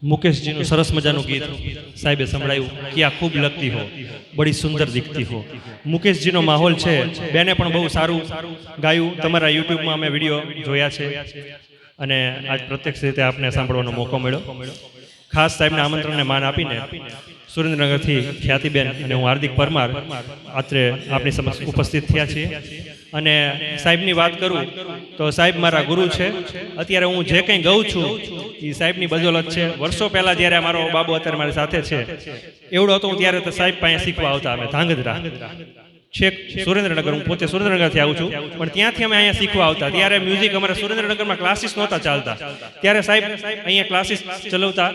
मुकेश जी नु सरस मजानु गीत साहेबे संभळाયું कि आ खूब लगती हो, बड़ी सुंदर दिखती हो। मुकेश जी नो माहौल छे, बेने पण बहु सारू गाયું। तमारा यूट्यूब में अमे विडियो जोया छे अने आज प्रत्यक्ष रीते आपने सांभळવાનો मोको मळ्यो। खास साहेब ने आमंत्रण ने मान आपीने सुरेन्द्रनगर थी ख्यातिबेन ने हूँ हार्दिक परमार आत्रे आपनी समक्ष उपस्थित थया छे। अने साहेबनी वात करूँ तो साहेब मारा गुरु छे। अत्यारे हूँ जे कंई गाऊँ छूं ई साहेबनी बदौलत छे। वर्षों पहला ज्यारे मारो बाबू अत्यारे मारी साथे छे एवढो हतो त्यारे तो साहेब पासे शीखवा आवता अमे धांगध्रा छेक सुरेन्द्रनगर। हूँ पोते सुरेन्द्रनगर आवुं छुं पण त्यांथी अमे अहींया शीखवा आवता। त्यारे म्यूजिक अमारे सुरेन्द्रनगर में क्लासीस नहोता चालता, त्यारे साहेब अहींया क्लासीस चलावता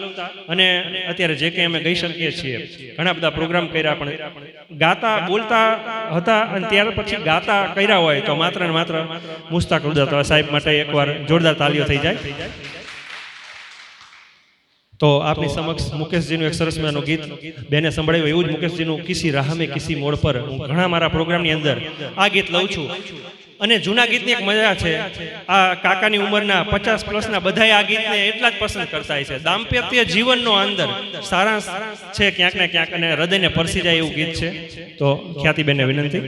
अने अत्यारे जे कंई अमे गई शकीए छीए। घणा बधा प्रोग्राम कर्या पण गाता बोलता हता अने त्यार पछी गाता कर्या होय तो मात्र ने मात्र मुस्ताक उदाता साहेब माटे एकवार जोरदार तालीओ थई जाय। तो आपनी समक्ष मुकेश जी एक सरस मजानुं गीत बेने संभळाव्युं। एवुं ज मुकेश जी किसी राह में किसी मोड़ पर हूँ घणा मारा प्रोग्राम नी अंदर आ गीत लઉં છું। अने जूना गीत नी एक मजा छे। आ काकानी उमरना 50+ ना बधाय आ गीत ने एटला ज पसंद करता हशे। दाम्पत्य जीवननो अंदर सारांश छे क्यांक ने क्यांक अने हृदयने परसी जाय एवुं गीत छे। तो ख्यातिबेनने विनंती।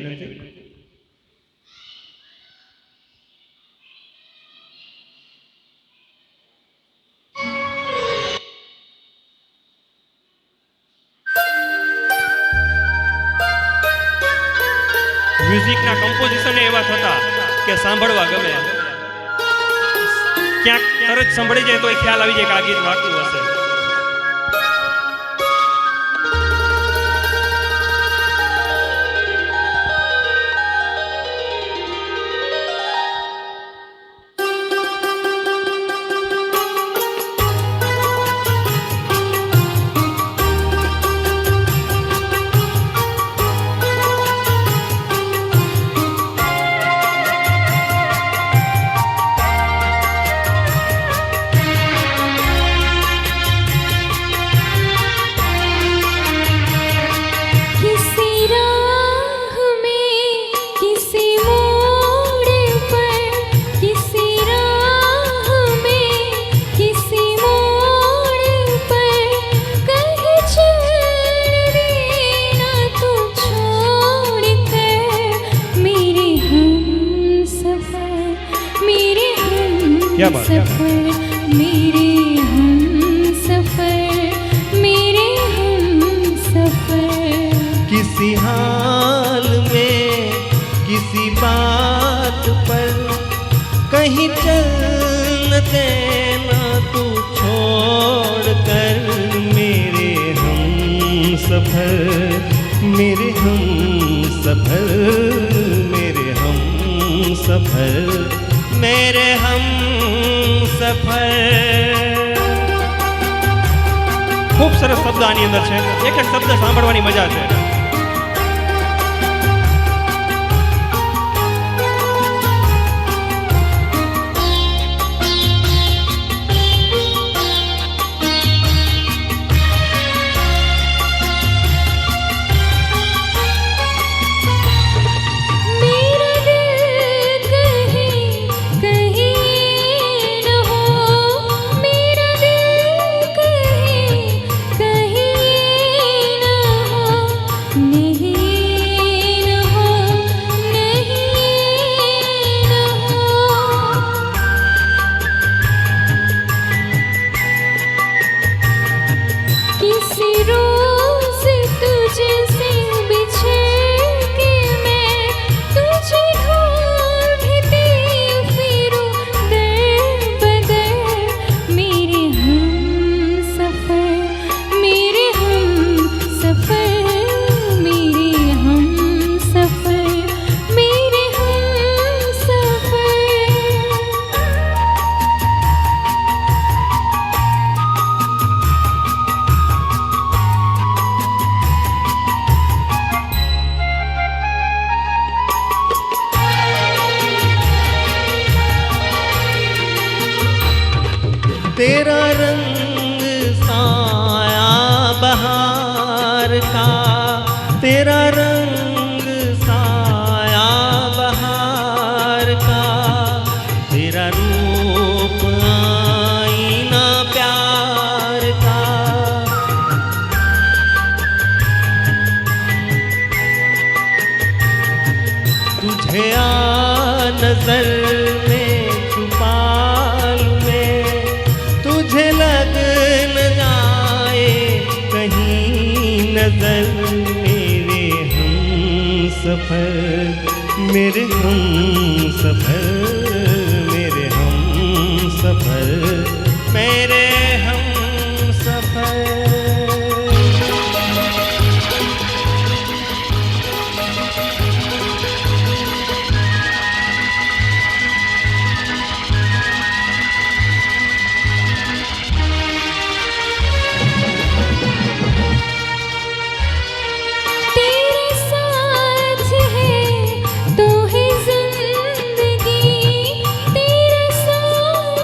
म्यूजिक ना कंपोजिशन एवा थता के सांभळवा गमे, क्यांक तरत संभळी जाए तो ख्याल आवी जाए के आ गीत वागतुं हशे। मेरे हम सफर किसी हाल में किसी बात पर कहीं चल देना तू छोड़ कर। मेरे हम सफर मेरे हम सफर मेरे हम सफर मेरे हम सफर। खूब सरस शब्द आनी अंदर छे। एक एक शब्द सांभळवानी मजा छे। तेरा रंग साया बहार का, तेरा रंग साया बहार का, तेरा रूप आईना प्यार का, सफर मेरे हम सफर